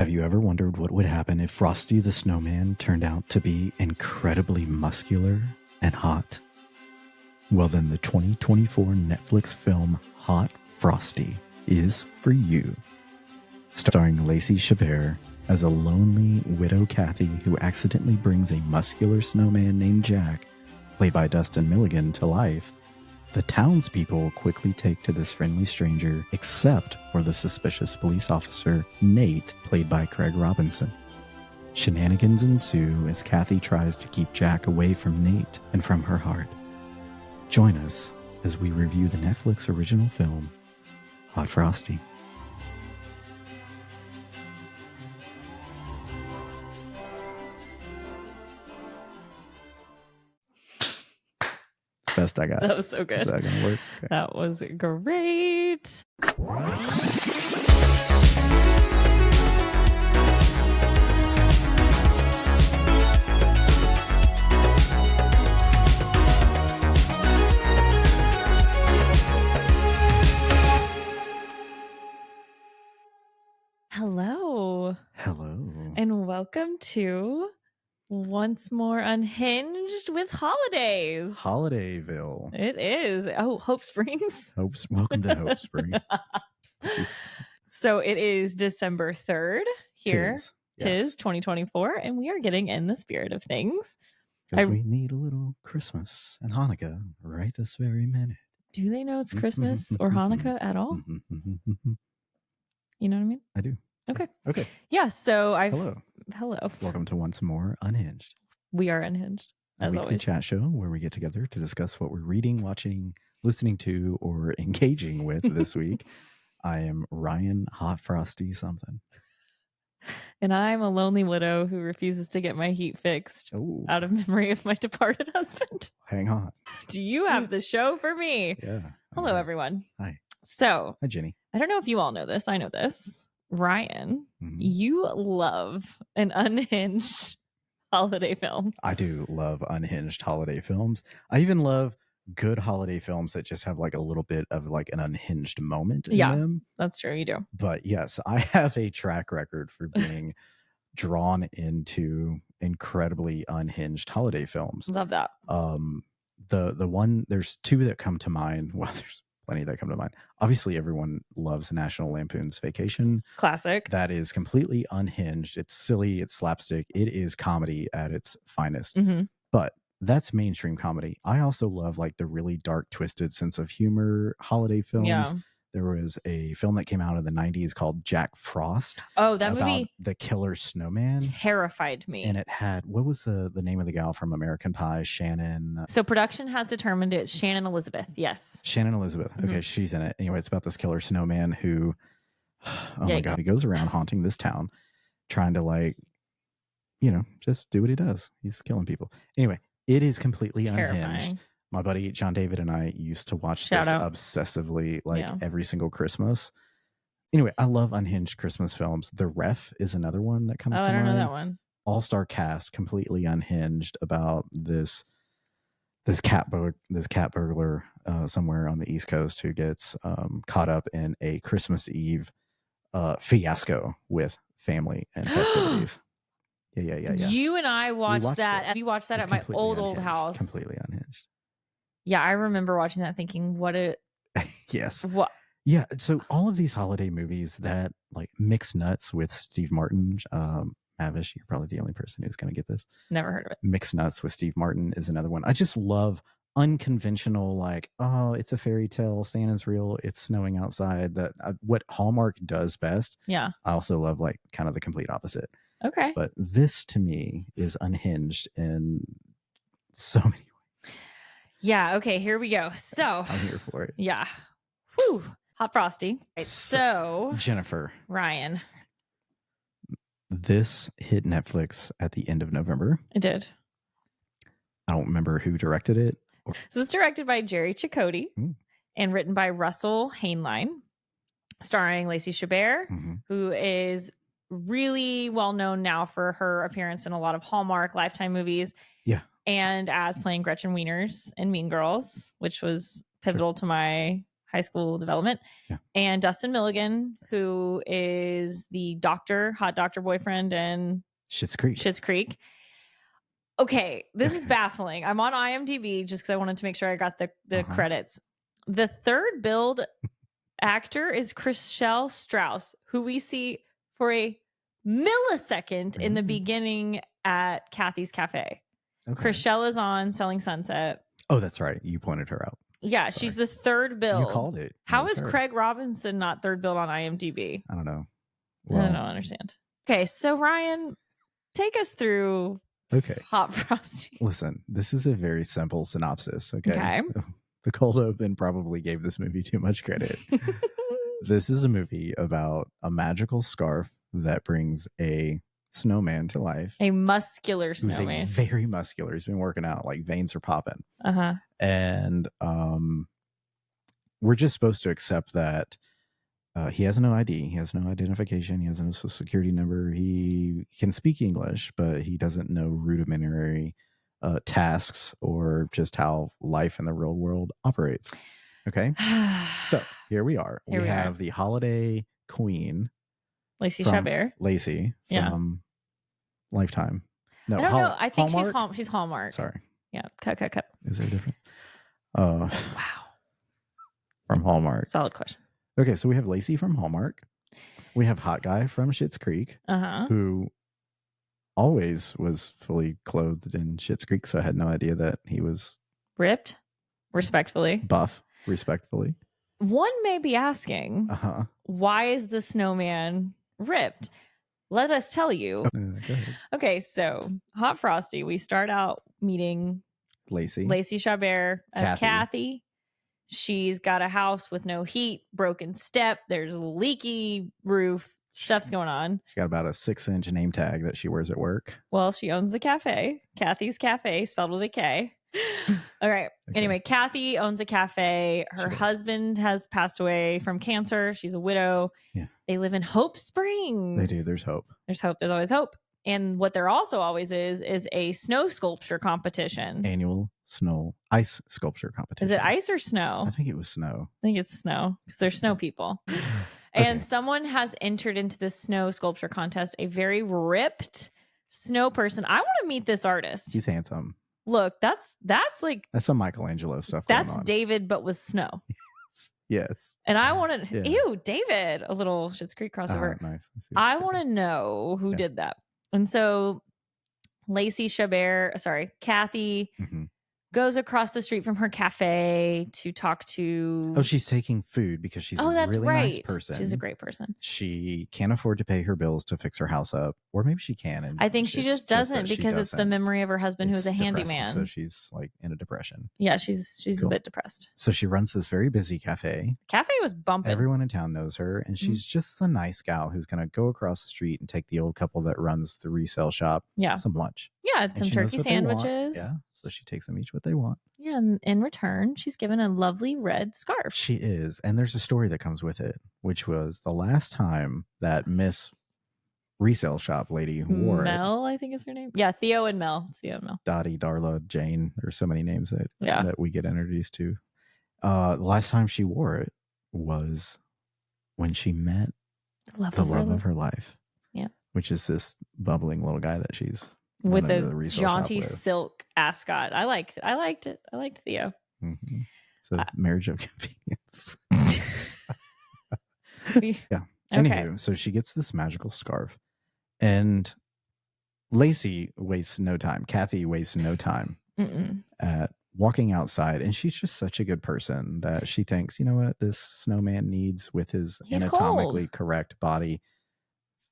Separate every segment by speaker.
Speaker 1: Have you ever wondered what would happen if Frosty the Snowman turned out to be incredibly muscular and hot? Well, then the 2024 Netflix film Hot Frosty is for you. Starring Lacey Chabert as a lonely widow Kathy who accidentally brings a muscular snowman named Jack, played by Dustin Milligan, to life, the townspeople quickly take to this friendly stranger, except for the suspicious police officer, Nate, played by Craig Robinson. Shenanigans ensue as Kathy tries to keep Jack away from Nate and from her heart. Join us as we review the Netflix original film, Hot Frosty. Best I got.
Speaker 2: That was so good.
Speaker 1: Is that gonna work? Okay.
Speaker 2: That was great. Hello.
Speaker 1: Hello.
Speaker 2: And welcome to Once More Unhinged with Holidays.
Speaker 1: Holidayville.
Speaker 2: It is. Oh, Hope Springs.
Speaker 1: Welcome to Hope Springs.
Speaker 2: So it is December 3rd here. Tis
Speaker 1: Yes.
Speaker 2: 2024, and we are getting in the spirit of things.
Speaker 1: Because we need a little Christmas and Hanukkah right this very minute.
Speaker 2: Do they know it's Christmas or Hanukkah at all? You know what I mean?
Speaker 1: I do.
Speaker 2: Okay.
Speaker 1: Okay.
Speaker 2: Yeah, so
Speaker 1: Hello.
Speaker 2: Hello.
Speaker 1: Welcome to Once More Unhinged.
Speaker 2: We are unhinged,
Speaker 1: A
Speaker 2: as
Speaker 1: weekly
Speaker 2: always.
Speaker 1: chat show where we get together to discuss what we're reading, watching, listening to, or engaging with this week. I am Ryan Hot Frosty something.
Speaker 2: And I'm a lonely widow who refuses to get my heat fixed
Speaker 1: Oh,
Speaker 2: out of memory of my departed husband.
Speaker 1: hang on.
Speaker 2: Do you have the show for me?
Speaker 1: Yeah.
Speaker 2: Hello, everyone.
Speaker 1: Hi.
Speaker 2: So,
Speaker 1: Hi, Jenny.
Speaker 2: I don't know if you all know this. I know this. Ryan,
Speaker 1: Mhm.
Speaker 2: you love an unhinged holiday film.
Speaker 1: I do love unhinged holiday films. I even love good holiday films that just have like a little bit of like an unhinged moment in
Speaker 2: Yeah.
Speaker 1: them.
Speaker 2: That's true. You do.
Speaker 1: But yes, I have a track record for being drawn into incredibly unhinged holiday films.
Speaker 2: Love that.
Speaker 1: The one, there's two that come to mind. Well, there's plenty that come to mind. Obviously, everyone loves National Lampoon's Vacation.
Speaker 2: Classic.
Speaker 1: That is completely unhinged. It's silly. It's slapstick. It is comedy at its finest.
Speaker 2: Mhm.
Speaker 1: But that's mainstream comedy. I also love like the really dark, twisted sense of humor holiday films.
Speaker 2: Yeah.
Speaker 1: There was a film that came out in the 90s called Jack Frost.
Speaker 2: Oh, that
Speaker 1: about
Speaker 2: movie
Speaker 1: the killer snowman.
Speaker 2: terrified me.
Speaker 1: And it had, what was the name of the gal from American Pie? Shannon.
Speaker 2: So production has determined it's Shannon Elizabeth. Yes.
Speaker 1: Shannon Elizabeth. Okay,
Speaker 2: Mhm.
Speaker 1: she's in it. Anyway, it's about this killer snowman who, oh my
Speaker 2: Yikes.
Speaker 1: God, he goes around haunting this town, trying to like, just do what he does. He's killing people. Anyway, it is completely unhinged.
Speaker 2: Terrifying.
Speaker 1: My buddy John David and I used to watch
Speaker 2: Shout
Speaker 1: this
Speaker 2: out.
Speaker 1: obsessively, like
Speaker 2: Yeah.
Speaker 1: every single Christmas. Anyway, I love unhinged Christmas films. The Ref is another one that comes
Speaker 2: Oh,
Speaker 1: to
Speaker 2: I don't
Speaker 1: mind.
Speaker 2: know that one.
Speaker 1: All-star cast, completely unhinged about this cat burglar somewhere on the East Coast who gets caught up in a Christmas Eve fiasco with family and festivities. Yeah.
Speaker 2: You and I watched
Speaker 1: watched
Speaker 2: that.
Speaker 1: it.
Speaker 2: We watched that
Speaker 1: It's
Speaker 2: at my
Speaker 1: completely
Speaker 2: old
Speaker 1: unhinged.
Speaker 2: house.
Speaker 1: Completely unhinged.
Speaker 2: Yeah, I remember watching that thinking,
Speaker 1: Yes.
Speaker 2: what?
Speaker 1: Yeah. So all of these holiday movies that like mix nuts with Steve Martin, Mavish, you're probably the only person who's going to get this.
Speaker 2: Never heard of it.
Speaker 1: Mix nuts with Steve Martin is another one. I just love unconventional, like, oh, it's a fairy tale, Santa's real, it's snowing outside. That what Hallmark does best.
Speaker 2: Yeah.
Speaker 1: I also love like kind of the complete opposite.
Speaker 2: Okay.
Speaker 1: But this to me is unhinged in so many ways.
Speaker 2: Yeah. Okay. Here we go. So
Speaker 1: I'm here for it.
Speaker 2: yeah. Whew. Hot Frosty. Right, so
Speaker 1: Jennifer,
Speaker 2: Ryan.
Speaker 1: this hit Netflix at the end of November.
Speaker 2: It did.
Speaker 1: I don't remember who directed it.
Speaker 2: This is directed by Jerry Chicote and written by Russell Hainline, starring Lacey Chabert, who is really well known now for her appearance in a lot of Hallmark Lifetime movies.
Speaker 1: Yeah.
Speaker 2: And as playing Gretchen Wieners in Mean Girls, which was pivotal to my High School Development.
Speaker 1: Yeah.
Speaker 2: And Dustin Milligan, who is the hot doctor boyfriend in
Speaker 1: Schitt's Creek.
Speaker 2: Okay, this is baffling. I'm on IMDb just because I wanted to make sure I got the credits. The third billed actor is Chriselle Strauss, who we see for a millisecond in the beginning at Kathy's Cafe. Okay. Chriselle is on Selling Sunset.
Speaker 1: Oh, that's right. You pointed her out.
Speaker 2: Yeah, Sorry. She's the third build.
Speaker 1: You called it.
Speaker 2: How is Craig Robinson not third build on IMDb?
Speaker 1: I don't know.
Speaker 2: Well, I don't understand. Okay, so Ryan, take us through Hot Frosty.
Speaker 1: Listen, this is a very simple synopsis, okay? The cold open probably gave this movie too much credit. This is a movie about a magical scarf that brings a snowman to life.
Speaker 2: A muscular snowman.
Speaker 1: Very muscular. He's been working out, like veins are popping. And we're just supposed to accept that he has no ID. He has no identification. He has no social security number. He can speak English, but he doesn't know rudimentary tasks or just how life in the real world operates. Okay. So here we are. We have the holiday queen.
Speaker 2: Lacey Chabert.
Speaker 1: Lacey from Lifetime. No,
Speaker 2: I don't know. I think
Speaker 1: Hallmark?
Speaker 2: she's Hallmark.
Speaker 1: Sorry.
Speaker 2: Yeah. Cut.
Speaker 1: Is there a difference?
Speaker 2: Wow.
Speaker 1: From Hallmark.
Speaker 2: Solid question.
Speaker 1: Okay, so we have Lacey from Hallmark. We have Hot Guy from Schitt's Creek, who always was fully clothed in Schitt's Creek, so I had no idea that he was
Speaker 2: ripped, respectfully.
Speaker 1: Buff, respectfully.
Speaker 2: One may be asking, why is the snowman ripped? Let us tell you.
Speaker 1: Go ahead.
Speaker 2: Okay, so Hot Frosty, we start out meeting Lacey Chabert as Kathy. She's got a house with no heat, broken step. There's a leaky roof. Stuff's going on.
Speaker 1: She's got about a 6-inch name tag that she wears at work.
Speaker 2: Well, she owns the cafe. Kathy's Cafe, spelled with a K. All right. Okay. Anyway, Kathy owns a cafe. Her husband has passed away from cancer. She's a widow. Yeah. They live in Hope Springs.
Speaker 1: They do. There's hope.
Speaker 2: There's hope. There's always hope. And what there also always is a snow sculpture competition.
Speaker 1: Annual ice sculpture competition.
Speaker 2: Is it ice or snow?
Speaker 1: I think it was snow.
Speaker 2: I think it's snow because they're snow people. And someone has entered into this snow sculpture contest, a very ripped snow person. I want to meet this artist.
Speaker 1: He's handsome.
Speaker 2: Look, that's
Speaker 1: some Michelangelo stuff.
Speaker 2: That's David, but with snow.
Speaker 1: Yes.
Speaker 2: And I want to, ew, David, a little Schitt's Creek crossover.
Speaker 1: Nice.
Speaker 2: I want to know who did that. And so Kathy goes across the street from her cafe to talk to...
Speaker 1: Oh, she's taking food because she's a really nice person.
Speaker 2: She's a great person.
Speaker 1: She can't afford to pay her bills to fix her house up. Or maybe she can. And
Speaker 2: I think she just doesn't because it's the memory of her husband who's a handyman.
Speaker 1: So she's like in a depression.
Speaker 2: Yeah, she's a bit depressed.
Speaker 1: So she runs this very busy cafe.
Speaker 2: Cafe was bumping.
Speaker 1: Everyone in town knows her. And she's just the nice gal who's going to go across the street and take the old couple that runs the resale shop some lunch.
Speaker 2: Yeah, some turkey sandwiches.
Speaker 1: Yeah, so she takes them each what they want.
Speaker 2: Yeah, and in return, she's given a lovely red scarf.
Speaker 1: She is. And there's a story that comes with it, which was the last time that Miss Resale Shop lady wore
Speaker 2: Mel, I think is her name. Yeah, Theo and Mel. It's Theo and Mel.
Speaker 1: Dottie, Darla, Jane. There's so many names that we get introduced to. The last time she wore it was when she met the love of her life. Yeah. Which is this bubbling little guy that she's...
Speaker 2: with a jaunty silk ascot. I liked it. I liked Theo.
Speaker 1: Mm-hmm. It's a marriage of convenience. Yeah. Anywho, so she gets this magical scarf, and Lacey wastes no time. Kathy wastes no time at walking outside, and she's just such a good person that she thinks, you know what, this snowman needs with his anatomically correct body.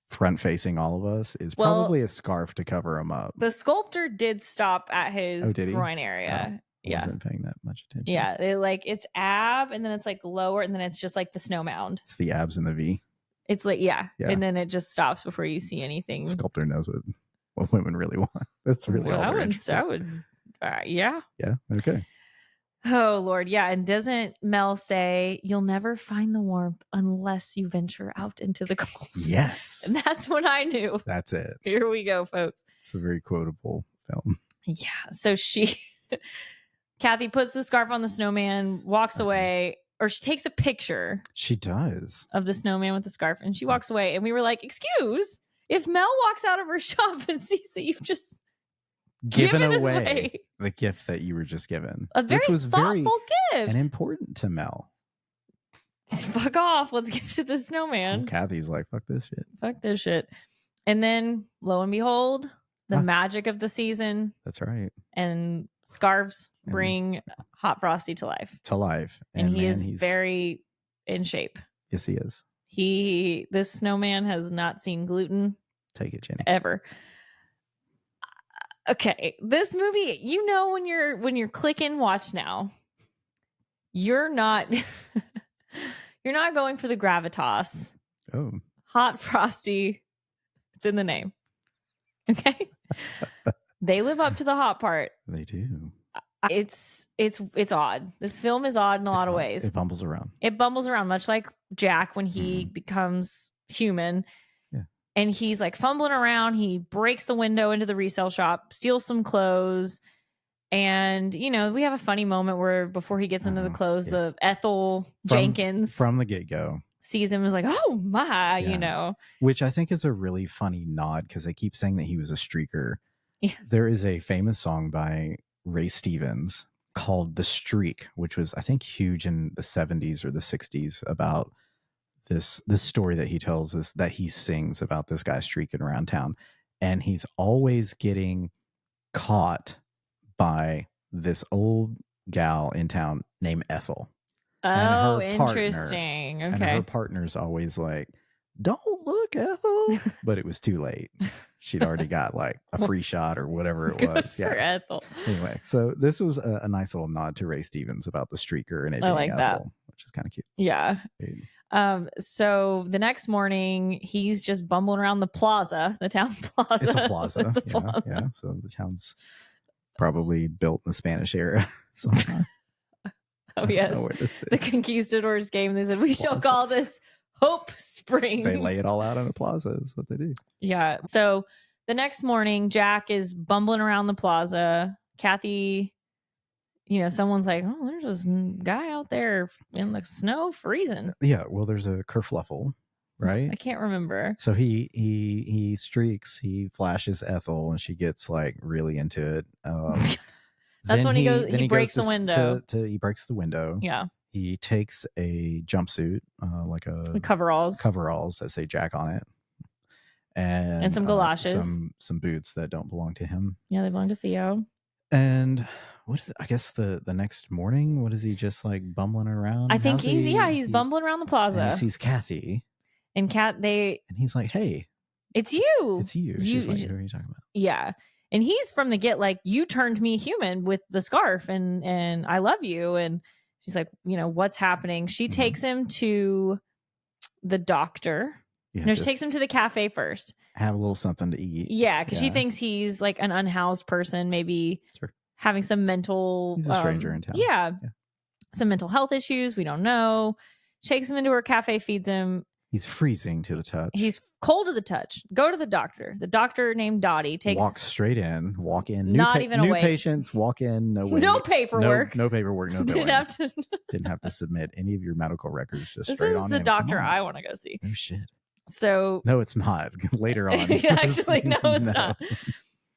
Speaker 1: Front facing all of us is probably a scarf to cover him up.
Speaker 2: The sculptor did stop at his groin area.
Speaker 1: I wasn't paying that much attention.
Speaker 2: Yeah, it's ab, and then it's like lower, and then it's just like the snow mound.
Speaker 1: It's the abs and the V.
Speaker 2: It's like and then it just stops before you see anything.
Speaker 1: The sculptor knows what women really want. That's really all they're interested in.
Speaker 2: I would. Yeah.
Speaker 1: Yeah. Okay.
Speaker 2: Oh, Lord. Yeah. And doesn't Mel say, you'll never find the warmth unless you venture out into the cold?
Speaker 1: Yes.
Speaker 2: And that's when I knew.
Speaker 1: That's it.
Speaker 2: Here we go, folks.
Speaker 1: It's a very quotable film.
Speaker 2: Yeah. So Kathy puts the scarf on the snowman, walks away, or she takes a picture.
Speaker 1: She does.
Speaker 2: Of the snowman with the scarf, and she walks away, and we were like, excuse, if Mel walks out of her shop and sees that you've just given away
Speaker 1: the gift that you were just given,
Speaker 2: a very
Speaker 1: which was
Speaker 2: thoughtful gift
Speaker 1: and important to Mel.
Speaker 2: Fuck off, let's give it to the snowman.
Speaker 1: And Kathy's like, fuck this shit.
Speaker 2: And then lo and behold, the magic of the season.
Speaker 1: That's right.
Speaker 2: And scarves bring Hot Frosty to life. And he's very in shape.
Speaker 1: Yes, he is.
Speaker 2: This snowman has not seen gluten.
Speaker 1: Take it, Jenny.
Speaker 2: Ever. Okay, this movie, when you're clicking watch now, you're not you're not going for the gravitas.
Speaker 1: Oh.
Speaker 2: Hot Frosty, it's in the name. Okay? They live up to the hot part.
Speaker 1: They do.
Speaker 2: It's odd. This film is odd in a lot of ways.
Speaker 1: It bumbles around.
Speaker 2: Much like Jack when he becomes human.
Speaker 1: Yeah.
Speaker 2: And he's like fumbling around. He breaks the window into the resale shop, steals some clothes. And, we have a funny moment where before he gets into the clothes, the Ethel Jenkins
Speaker 1: from the get-go
Speaker 2: sees him and is like, oh my,
Speaker 1: Which I think is a really funny nod because they keep saying that he was a streaker.
Speaker 2: Yeah.
Speaker 1: There is a famous song by Ray Stevens called The Streak, which was, I think, huge in the 70s or the 60s about this story that he tells us, that he sings about this guy streaking around town. And he's always getting caught by this old gal in town named Ethel.
Speaker 2: Oh, interesting. Okay.
Speaker 1: And her partner's always like, don't look, Ethel. But it was too late. She'd already got like a free shot or whatever it was.
Speaker 2: For Ethel.
Speaker 1: Anyway, so this was a nice little nod to Ray Stevens about the streaker and it being
Speaker 2: like
Speaker 1: Ethel,
Speaker 2: that.
Speaker 1: which is kind of cute.
Speaker 2: Yeah. So the next morning, he's just bumbling around the plaza, the town plaza.
Speaker 1: It's a plaza. Plaza. Yeah. So the town's probably built in the Spanish era sometime.
Speaker 2: Oh, yes. The conquistadors came and they said, we shall call this Hope Springs.
Speaker 1: They lay it all out on a plaza. That's what they do.
Speaker 2: Yeah. So the next morning, Jack is bumbling around the plaza. Kathy, someone's like, oh, there's this guy out there in the snow freezing.
Speaker 1: Yeah. Well, there's a kerfluffle, right?
Speaker 2: I can't remember.
Speaker 1: So he streaks, he flashes Ethel and she gets like really into it.
Speaker 2: That's when he breaks the window.
Speaker 1: He breaks the window.
Speaker 2: Yeah.
Speaker 1: He takes a jumpsuit, like a
Speaker 2: coveralls
Speaker 1: that say Jack on it. And
Speaker 2: some galoshes.
Speaker 1: Some boots that don't belong to him.
Speaker 2: Yeah, they belong to Theo.
Speaker 1: And what is it? I guess the next morning, what is he just like bumbling around?
Speaker 2: I think he's bumbling around the plaza.
Speaker 1: And he sees Kathy.
Speaker 2: And and
Speaker 1: he's like, hey.
Speaker 2: It's you.
Speaker 1: It's you. She's like, who are you talking about?
Speaker 2: Yeah. And he's from the get like, you turned me human with the scarf and I love you. And she's like, what's happening? She takes him to the doctor. She takes him to the cafe first.
Speaker 1: Have a little something to eat.
Speaker 2: Yeah, because she thinks he's like an unhoused person, maybe having some mental...
Speaker 1: He's a stranger in town.
Speaker 2: Yeah. Some mental health issues. We don't know. She takes him into her cafe, feeds him.
Speaker 1: He's freezing to the touch.
Speaker 2: He's cold to the touch. Go to the doctor. The doctor named Dottie
Speaker 1: walk straight in. Walk in.
Speaker 2: New
Speaker 1: patients. Walk in. No wait.
Speaker 2: No paperwork.
Speaker 1: No paperwork. No
Speaker 2: billing.
Speaker 1: Didn't have to submit any of your medical records. Just
Speaker 2: this
Speaker 1: straight
Speaker 2: is
Speaker 1: on.
Speaker 2: The doctor I want to go see.
Speaker 1: No shit.
Speaker 2: So
Speaker 1: no, it's not. Later on.
Speaker 2: Actually, no, it's not.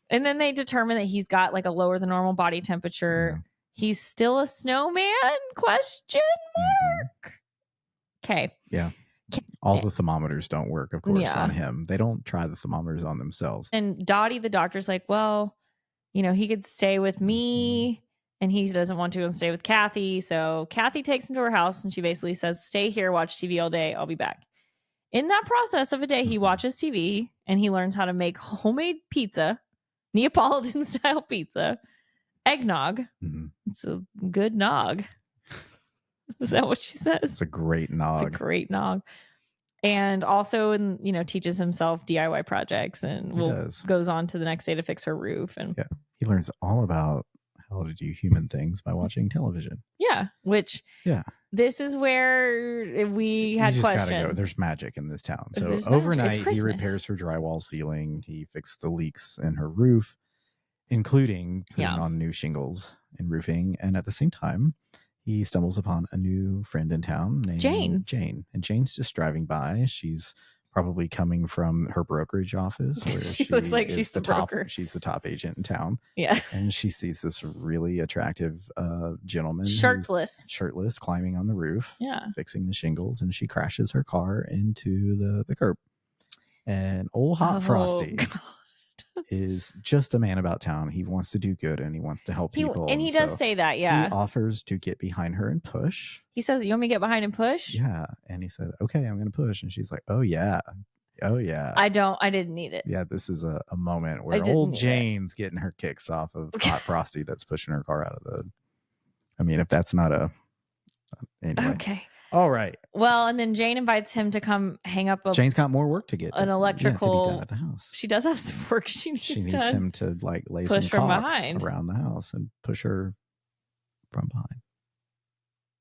Speaker 2: And then they determine that he's got like a lower than normal body temperature. Yeah. He's still a snowman? Question mark. Okay.
Speaker 1: Yeah. All the thermometers don't work, of course, on him. They don't try the thermometers on themselves.
Speaker 2: And Dottie, the doctor's like, well, he could stay with me. And he doesn't want to and stay with Kathy. So Kathy takes him to her house and she basically says, stay here, watch TV all day. I'll be back. In that process of a day, he watches TV and he learns how to make homemade pizza, Neapolitan style pizza, eggnog. Mm-hmm. It's a good nog. Is that what she says?
Speaker 1: It's a great nog.
Speaker 2: It's a great nog. And also, teaches himself DIY projects and goes on to the next day to fix her roof. And
Speaker 1: he learns all about how to do human things by watching television.
Speaker 2: Yeah, this is where we had questions. Gotta go.
Speaker 1: There's magic in this town. So overnight, he repairs her drywall ceiling. He fixed the leaks in her roof, including putting on new shingles and roofing. And at the same time, he stumbles upon a new friend in town named Jane. And Jane's just driving by. She's probably coming from her brokerage office. Where
Speaker 2: she looks like she's the broker.
Speaker 1: She's the top agent in town.
Speaker 2: Yeah.
Speaker 1: And she sees this really attractive gentleman.
Speaker 2: Shirtless,
Speaker 1: climbing on the roof.
Speaker 2: Yeah.
Speaker 1: Fixing the shingles. And she crashes her car into the curb. And old Hot Frosty is just a man about town. He wants to do good and he wants to help people.
Speaker 2: And he does say that, yeah.
Speaker 1: He offers to get behind her and push.
Speaker 2: He says, "You want me to get behind and push?"
Speaker 1: Yeah. And he said, "Okay, I'm going to push." And she's like, "Oh, yeah. Oh, yeah."
Speaker 2: I didn't need it.
Speaker 1: Yeah, this is a moment where old Jane's getting her kicks off of Hot Frosty that's pushing her car out of the... I mean, if that's not a... Anyway.
Speaker 2: Okay.
Speaker 1: All right.
Speaker 2: Well, and then Jane invites him to come hang up
Speaker 1: Jane's got more work to get.
Speaker 2: An electrical...
Speaker 1: to be done at the house.
Speaker 2: She does have some work she needs
Speaker 1: him to like lay
Speaker 2: push
Speaker 1: some
Speaker 2: from
Speaker 1: caulk
Speaker 2: behind
Speaker 1: around the house and push her from behind.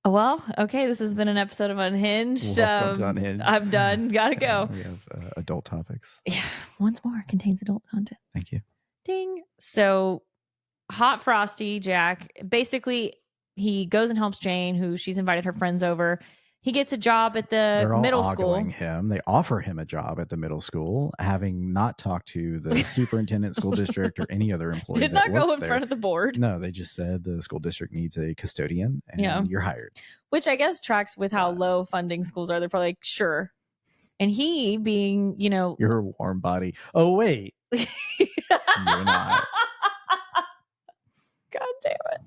Speaker 2: Well, okay, this has been an episode of Unhinged.
Speaker 1: Welcome to Unhinged.
Speaker 2: I'm done. Gotta go.
Speaker 1: We have adult topics.
Speaker 2: Yeah, once more, contains adult content.
Speaker 1: Thank you.
Speaker 2: Ding. So, Hot Frosty, Jack, basically, he goes and helps Jane, who she's invited her friends over. He gets a job at the middle school.
Speaker 1: Him. They offer him a job at the middle school, having not talked to the superintendent, school district, or any other employee.
Speaker 2: Did not go in front of the board.
Speaker 1: No, they just said the school district needs a custodian and you're hired.
Speaker 2: Which I guess tracks with how low funding schools are. They're probably like, sure. And he being,
Speaker 1: you're a warm body. Oh, wait. You're not.
Speaker 2: God damn it.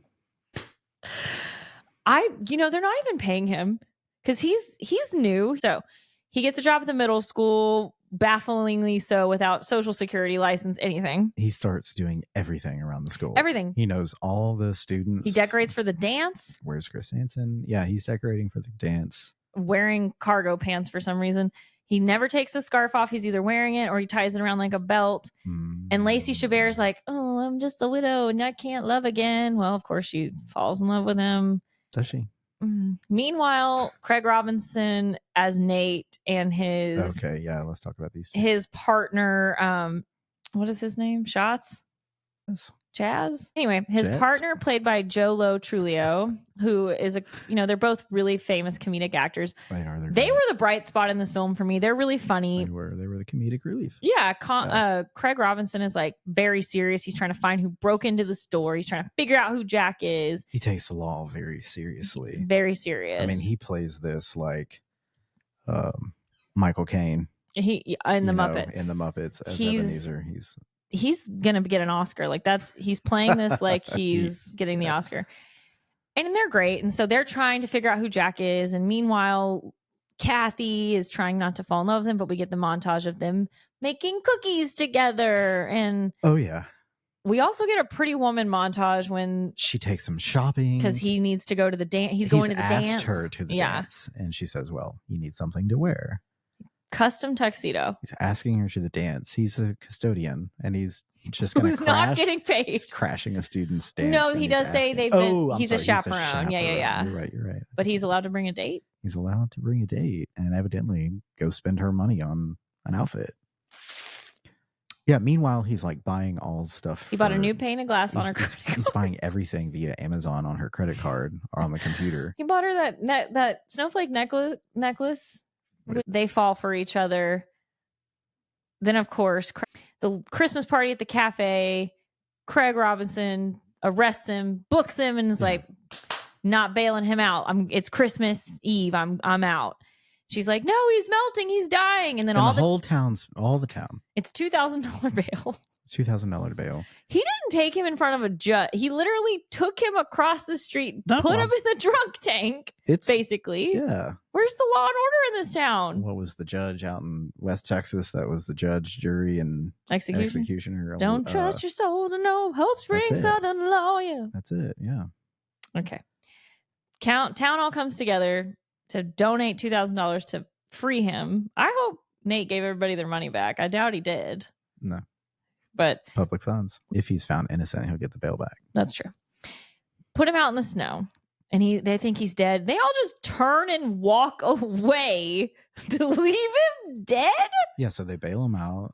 Speaker 2: They're not even paying him. Because he's new. So he gets a job at the middle school, bafflingly so, without social security license, anything.
Speaker 1: He starts doing everything around the school.
Speaker 2: Everything.
Speaker 1: He knows all the students.
Speaker 2: He decorates for the dance.
Speaker 1: Where's Chris Hansen? Yeah, he's decorating for the dance.
Speaker 2: Wearing cargo pants for some reason. He never takes the scarf off. He's either wearing it or he ties it around like a belt. And Lacey Chabert's like, "Oh, I'm just a widow and I can't love again." Well, of course she falls in love with him.
Speaker 1: Does she?
Speaker 2: Meanwhile, Craig Robinson as Nate and his...
Speaker 1: Okay, yeah, let's talk about these two.
Speaker 2: His partner, what is his name? Shots? Chaz? Anyway, his partner, played by Jolo Trulio, who is they're both really famous comedic actors.
Speaker 1: They are.
Speaker 2: They were the bright spot in this film for me. They're really funny.
Speaker 1: They were the comedic relief.
Speaker 2: Yeah. Craig Robinson is like very serious. He's trying to find who broke into the store. He's trying to figure out who Jack is.
Speaker 1: He takes the law very seriously.
Speaker 2: He's very serious.
Speaker 1: I mean, he plays this like Michael Caine.
Speaker 2: In the Muppets.
Speaker 1: In the Muppets as Ebenezer.
Speaker 2: He's gonna get an Oscar. Like he's playing this like he's getting the Oscar. And they're great. And so they're trying to figure out who Jack is. And meanwhile, Kathy is trying not to fall in love with him, but we get the montage of them making cookies together. And
Speaker 1: oh yeah.
Speaker 2: We also get a Pretty Woman montage when
Speaker 1: she takes him shopping
Speaker 2: because he needs to go to the dance. He's going to the dance.
Speaker 1: Asked her to the dance, and she says, "Well, you need something to wear."
Speaker 2: Custom tuxedo.
Speaker 1: He's asking her to the dance. He's a custodian, and he's just going to
Speaker 2: not getting paid.
Speaker 1: He's crashing a student's dance.
Speaker 2: No, he does say they've been. He's a chaperone. Yeah.
Speaker 1: You're right.
Speaker 2: But he's allowed to bring a date.
Speaker 1: He's allowed to bring a date, and evidently go spend her money on an outfit. Yeah. Meanwhile, he's like buying all stuff.
Speaker 2: He bought a new pane of glass on her credit card.
Speaker 1: He's buying everything via Amazon on her credit card or on the computer.
Speaker 2: He bought her that snowflake necklace. They fall for each other. Then, of course, the Christmas party at the cafe. Craig Robinson arrests him, books him, and is like not bailing him out. It's Christmas Eve. I'm out. She's like, "No, he's melting. He's dying." And then all the town. It's $2,000 bail.
Speaker 1: $2,000 bail.
Speaker 2: He didn't take him in front of a judge. He literally took him across the street, put him in the drunk tank. Basically.
Speaker 1: Yeah.
Speaker 2: Where's the law and order in this town?
Speaker 1: What was the judge out in West Texas? That was the judge, jury, and executioner.
Speaker 2: Don't trust your soul to know. Hope springs Southern lawyer.
Speaker 1: That's it. Yeah.
Speaker 2: Okay. Town all comes together to donate $2,000 to free him. I hope Nate gave everybody their money back. I doubt he did.
Speaker 1: No.
Speaker 2: But
Speaker 1: public funds. If he's found innocent, he'll get the bail back.
Speaker 2: That's true. Put him out in the snow, and they think he's dead. They all just turn and walk away to leave him dead.
Speaker 1: Yeah, so they bail him out.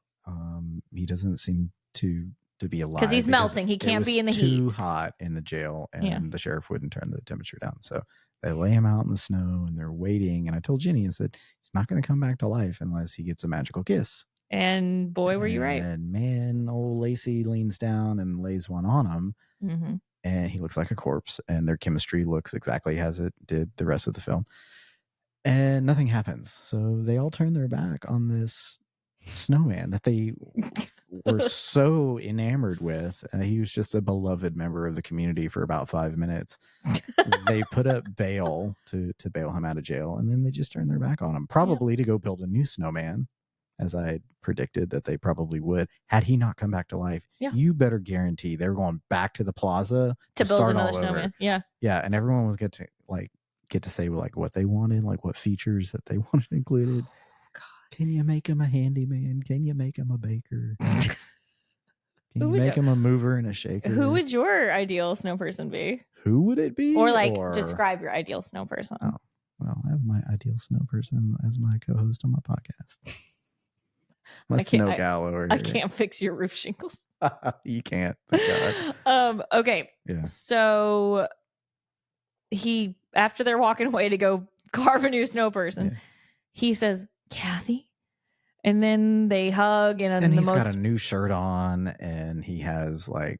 Speaker 1: He doesn't seem to to be alive
Speaker 2: because he's melting. He can't be in the heat.
Speaker 1: Too hot in the jail, and the sheriff wouldn't turn the temperature down. So they lay him out in the snow, and they're waiting. And I told Jenny, I said, he's not going to come back to life unless he gets a magical kiss.
Speaker 2: And boy, were you right.
Speaker 1: And man, old Lacey leans down and lays one on him.
Speaker 2: Mm-hmm.
Speaker 1: And he looks like a corpse, and their chemistry looks exactly as it did the rest of the film. And nothing happens. So they all turn their back on this snowman that they were so enamored with. He was just a beloved member of the community for about 5 minutes. They put up bail to bail him out of jail, and then they just turned their back on him, probably to go build a new snowman, as I predicted that they probably would. Had he not come back to life, you better guarantee they're going back to the plaza
Speaker 2: to build another snowman. Yeah.
Speaker 1: Yeah, and everyone was get to say like what they wanted, like what features that they wanted included.
Speaker 2: God.
Speaker 1: Can you make him a handyman? Can you make him a baker? Can you make him a mover and a shaker?
Speaker 2: Who would your ideal snow person be?
Speaker 1: Who would it be?
Speaker 2: Or describe your ideal snow person.
Speaker 1: Oh, well, I have my ideal snow person as my co-host on my podcast. My snow gal over here.
Speaker 2: I can't fix your roof shingles.
Speaker 1: You can't. Thank God.
Speaker 2: Okay. Yeah. So after they're walking away to go carve a new snow person, he says, Kathy. And then they hug, and
Speaker 1: he's got a new shirt on, and he has like,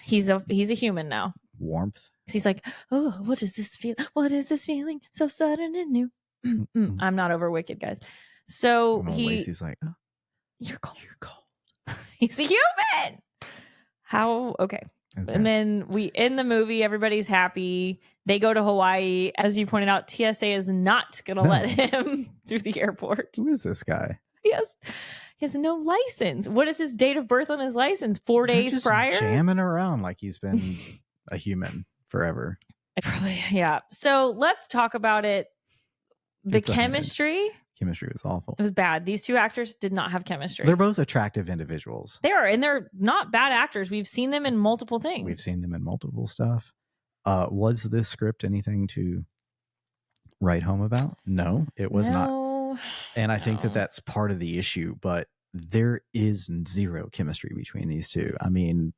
Speaker 2: he's a human now.
Speaker 1: Warmth.
Speaker 2: He's like, oh, what is this feel? What is this feeling? So sudden and new. I'm not over Wicked, guys. So
Speaker 1: Lacey's like, oh,
Speaker 2: you're cold. You're cold. He's a human. How? Okay. And then we end the movie. Everybody's happy. They go to Hawaii. As you pointed out, TSA is not going to let him through the airport.
Speaker 1: Who is this guy?
Speaker 2: He has no license. What is his date of birth on his license? 4 days
Speaker 1: just
Speaker 2: prior?
Speaker 1: Jamming around like he's been a human forever.
Speaker 2: Probably, yeah. So let's talk about it. The chemistry
Speaker 1: was awful.
Speaker 2: It was bad. These two actors did not have chemistry.
Speaker 1: They're both attractive individuals.
Speaker 2: They are, and they're not bad actors. We've seen them in multiple things.
Speaker 1: We've seen them in multiple stuff. Was this script anything to write home about? No, it was not. And I think that that's part of the issue, but there is zero chemistry between these two. I mean,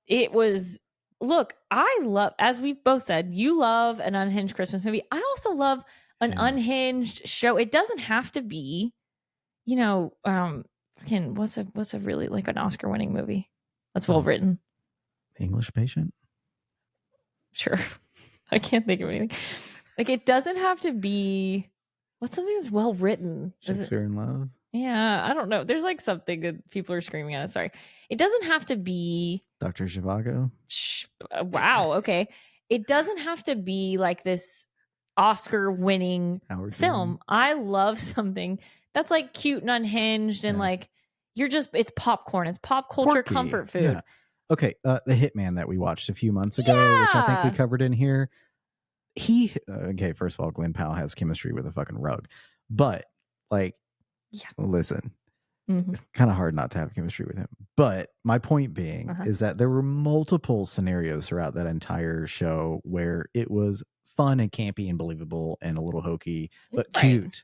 Speaker 2: it was, look, I love, as we've both said, you love an unhinged Christmas movie. I also love an unhinged show. It doesn't have to be, what's a really like an Oscar winning movie that's well written?
Speaker 1: English Patient?
Speaker 2: Sure. I can't think of anything. Like, it doesn't have to be, what's something that's well written?
Speaker 1: Shakespeare in Love?
Speaker 2: Yeah, I don't know. There's like something that people are screaming at us. Sorry. It doesn't have to be
Speaker 1: Dr. Zhivago.
Speaker 2: Wow. Okay. It doesn't have to be like this Oscar winning film. I love something that's like cute and unhinged and like it's popcorn. It's pop culture comfort food.
Speaker 1: Yeah. Okay. The Hitman that we watched a few months ago, which I think we covered in here. First of all, Glenn Powell has chemistry with a fucking rug, but like, listen, it's kind of hard not to have chemistry with him. But my point being is that there were multiple scenarios throughout that entire show where it was fun and campy and believable and a little hokey, but cute.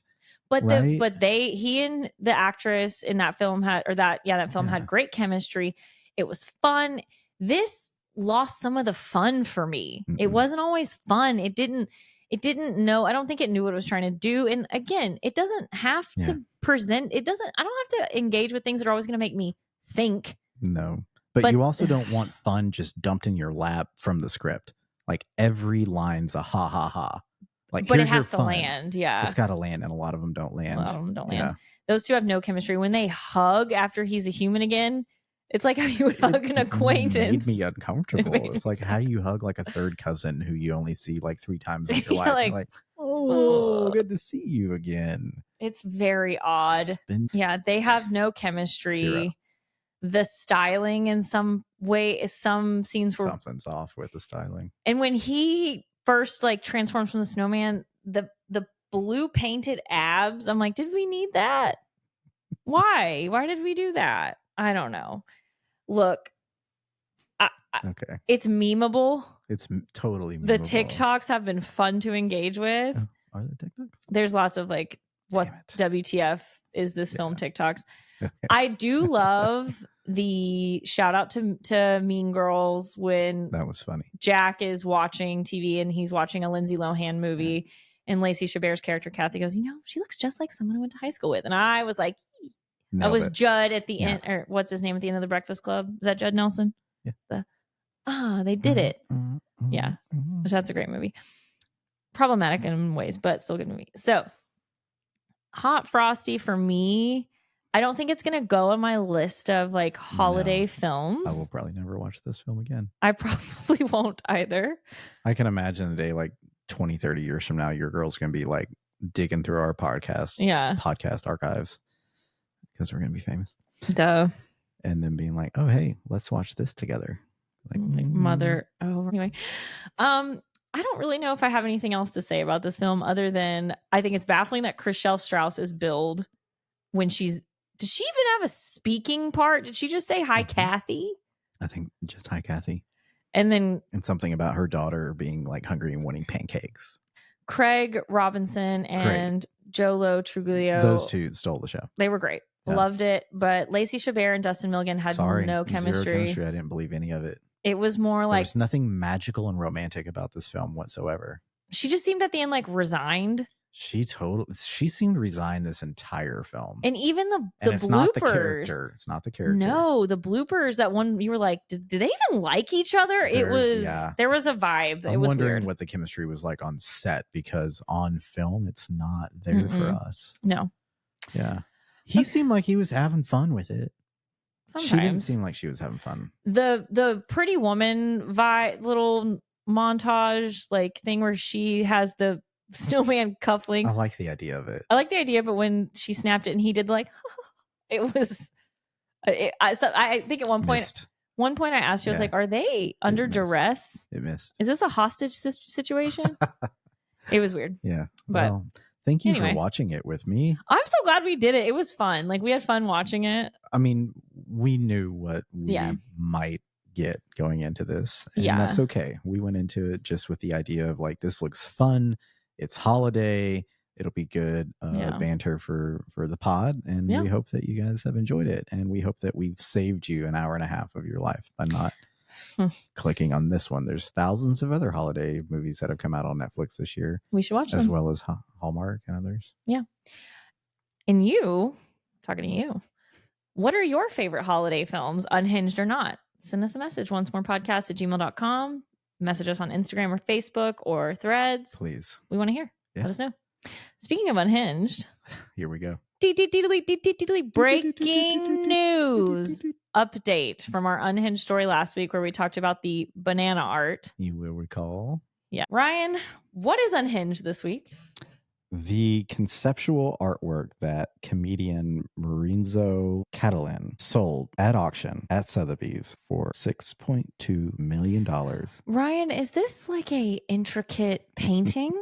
Speaker 2: But he and the actress in that film had great chemistry. It was fun. This lost some of the fun for me. It wasn't always fun. It didn't know. I don't think it knew what it was trying to do. And again, it doesn't have to present. I don't have to engage with things that are always going to make me think.
Speaker 1: No, but you also don't want fun just dumped in your lap from the script. Like every line's a ha ha ha. Like,
Speaker 2: but it has to land. Yeah,
Speaker 1: it's got to land, and a lot of them don't land.
Speaker 2: Those two have no chemistry. When they hug after he's a human again, it's like how you would hug an acquaintance. It
Speaker 1: made me uncomfortable. It's like how you hug like a third cousin who you only see like 3 times in your life. Like, oh, good to see you again.
Speaker 2: It's very odd. They have no chemistry.
Speaker 1: Zero.
Speaker 2: The styling in some way, some scenes were
Speaker 1: something's off with the styling.
Speaker 2: And when he first like transformed from the snowman, the blue painted abs, I'm like, did we need that? Why did we do that? I don't know. Look,
Speaker 1: okay,
Speaker 2: it's memeable.
Speaker 1: It's totally memeable.
Speaker 2: The TikToks have been fun to engage with.
Speaker 1: Are there TikToks?
Speaker 2: There's lots of like, what WTF is this film TikToks. Okay. I do love the shout out to Mean Girls when
Speaker 1: that was funny.
Speaker 2: Jack is watching TV and he's watching a Lindsay Lohan movie, and Lacey Chabert's character Kathy goes, she looks just like someone I went to high school with, and I was like, I was Judd at the end, or what's his name at the end of The Breakfast Club? Is that Judd Nelson?
Speaker 1: Yeah.
Speaker 2: They did it. Yeah, which that's a great movie. Problematic in ways, but still good movie. So, Hot Frosty for me, I don't think it's going to go on my list of like holiday films.
Speaker 1: I will probably never watch this film again.
Speaker 2: I probably won't either.
Speaker 1: I can imagine the day like 20, 30 years from now, your girl's going to be like digging through our podcast archives because we're going to be famous.
Speaker 2: Duh.
Speaker 1: And then being like, oh, hey, let's watch this together.
Speaker 2: Like mother. Oh, anyway. I don't really know if I have anything else to say about this film other than I think it's baffling that Chriselle Strauss is billed when does she even have a speaking part? Did she just say hi, Kathy?
Speaker 1: I think just hi, Kathy.
Speaker 2: And
Speaker 1: something about her daughter being like hungry and wanting pancakes.
Speaker 2: Craig Robinson and Jolo Truglio.
Speaker 1: Those two stole the show.
Speaker 2: They were great. Yeah. Loved it. But Lacey Chabert and Dustin Milligan had no chemistry.
Speaker 1: Zero chemistry. I didn't believe any of it.
Speaker 2: It was more like
Speaker 1: there's nothing magical and romantic about this film whatsoever.
Speaker 2: She just seemed at the end like resigned.
Speaker 1: She seemed resigned this entire film.
Speaker 2: And even the
Speaker 1: it's
Speaker 2: bloopers.
Speaker 1: Not the character. It's not the character.
Speaker 2: No, the bloopers, that one you were like, did they even like each other? There was a vibe.
Speaker 1: I'm wondering
Speaker 2: weird.
Speaker 1: What the chemistry was like on set, because on film it's not there for us.
Speaker 2: No.
Speaker 1: Yeah. He seemed like he was having fun with it.
Speaker 2: Sometimes.
Speaker 1: She didn't seem like she was having fun.
Speaker 2: The Pretty Woman little montage like thing where she has the snowman cufflinks.
Speaker 1: I like the idea of it.
Speaker 2: I like the idea, but when she snapped it and he did like, it was. I think at one point I asked you, I was like, "Are they under duress?
Speaker 1: It missed.
Speaker 2: Is this a hostage situation?" It was weird.
Speaker 1: Yeah,
Speaker 2: but.
Speaker 1: Well, thank you for watching it with me.
Speaker 2: I'm so glad we did it. It was fun. Like we had fun watching it.
Speaker 1: I mean, we knew what we might get going into this. And that's okay. We went into it just with the idea of like, this looks fun. It's holiday. It'll be good banter for the pod. And we hope that you guys have enjoyed it. And we hope that we've saved you an hour and a half of your life by not clicking on this one. There's thousands of other holiday movies that have come out on Netflix this year.
Speaker 2: We should watch them.
Speaker 1: As well as Hallmark and others.
Speaker 2: Yeah. And talking to you, what are your favorite holiday films, unhinged or not? Send us a message, oncemorepodcast@gmail.com. Message us on Instagram or Facebook or Threads.
Speaker 1: Please.
Speaker 2: We want to hear. Let us know. Speaking of unhinged.
Speaker 1: Here we go.
Speaker 2: Breaking news update from our unhinged story last week where we talked about the banana art.
Speaker 1: You will recall.
Speaker 2: Yeah. Ryan, what is unhinged this week?
Speaker 1: The conceptual artwork that comedian Maurizio Catalan sold at auction at Sotheby's for $6.2 million.
Speaker 2: Ryan, is this like a intricate painting?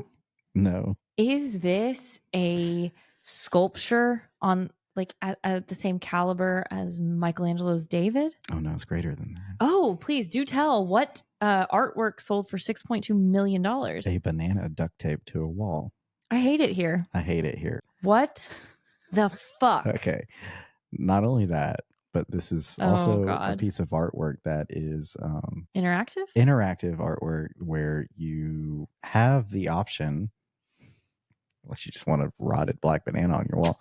Speaker 1: No.
Speaker 2: Is this a sculpture on like at the same caliber as Michelangelo's David?
Speaker 1: Oh no, it's greater than that.
Speaker 2: Oh, please do tell. What artwork sold for $6.2 million?
Speaker 1: A banana duct taped to a wall.
Speaker 2: I hate it here. What the fuck?
Speaker 1: Okay. Not only that, but this is also a piece of artwork that is
Speaker 2: interactive
Speaker 1: artwork where you have the option, unless you just want a rotted black banana on your wall,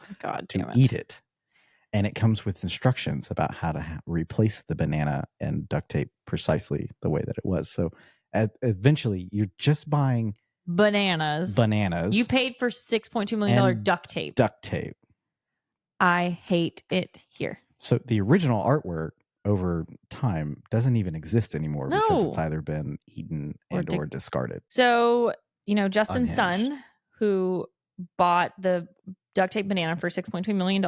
Speaker 1: to eat it. And it comes with instructions about how to replace the banana and duct tape precisely the way that it was. So eventually you're just buying bananas. You paid for $6.2 million duct tape. I hate it here. So the original artwork over time doesn't even exist anymore because it's either been eaten or discarded.
Speaker 2: So, Justin's son, who bought the duct tape banana for $6.2 million.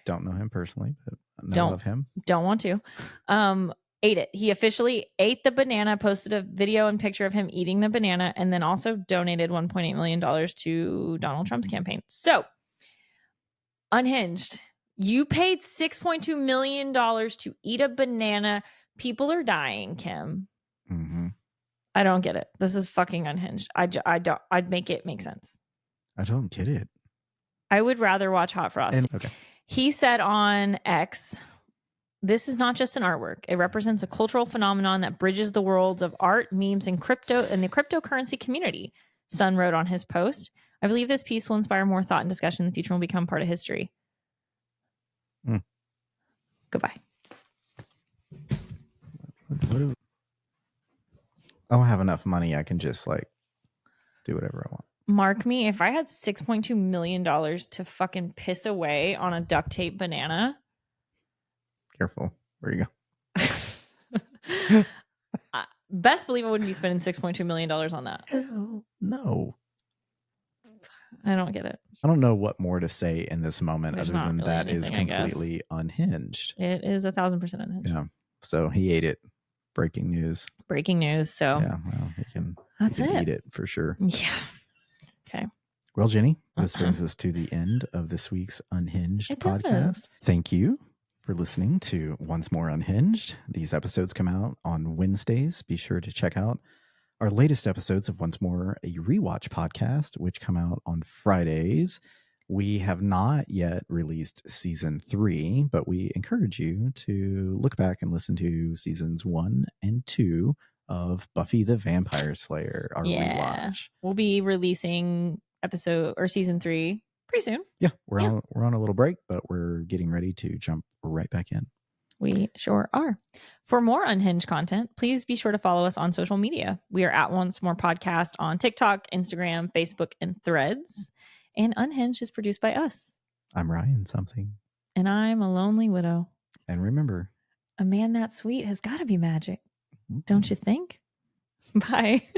Speaker 1: Don't know him personally, but know of him.
Speaker 2: Don't want to. Ate it. He officially ate the banana, posted a video and picture of him eating the banana, and then also donated $1.8 million to Donald Trump's campaign. So, unhinged. You paid $6.2 million to eat a banana. People are dying, Kim.
Speaker 1: Mm-hmm.
Speaker 2: I don't get it. This is fucking unhinged. I'd make it make sense.
Speaker 1: I don't get it.
Speaker 2: I would rather watch Hot Frosty.
Speaker 1: Okay.
Speaker 2: He said on X, This is not just an artwork. It represents a cultural phenomenon that bridges the worlds of art, memes, and crypto and the cryptocurrency community, Sun wrote on his post. I believe this piece will inspire more thought and discussion in the future and will become part of history. Goodbye.
Speaker 1: I don't have enough money. I can just like do whatever I want.
Speaker 2: Mark me, if I had $6.2 million to fucking piss away on a duct tape banana.
Speaker 1: Careful. Where you go?
Speaker 2: Best believe I wouldn't be spending $6.2 million on that.
Speaker 1: Hell no.
Speaker 2: I don't get it.
Speaker 1: I don't know what more to say in this moment other than
Speaker 2: really
Speaker 1: that is
Speaker 2: anything,
Speaker 1: completely unhinged.
Speaker 2: It is 1,000% unhinged.
Speaker 1: Yeah. So he ate it. Breaking news.
Speaker 2: Breaking news. So
Speaker 1: yeah, well, he can eat it for sure.
Speaker 2: Yeah. Okay.
Speaker 1: Well, Jenny, this brings us to the end of this week's Unhinged podcast.
Speaker 2: Does.
Speaker 1: Thank you for listening to Once More Unhinged. These episodes come out on Wednesdays. Be sure to check out our latest episodes of Once More, a Rewatch podcast, which come out on Fridays. We have not yet released season 3, but we encourage you to look back and listen to seasons 1 and 2 of Buffy the Vampire Slayer, our rewatch.
Speaker 2: We'll be releasing episode or season 3 pretty soon.
Speaker 1: Yeah, we're on a little break, but we're getting ready to jump right back in.
Speaker 2: We sure are. For more Unhinged content, please be sure to follow us on social media. We are at Once More Podcast on TikTok, Instagram, Facebook, and Threads. And Unhinged is produced by us.
Speaker 1: I'm Ryan something.
Speaker 2: And I'm a lonely widow.
Speaker 1: And remember,
Speaker 2: a man that sweet has got to be magic. Don't you think? Bye.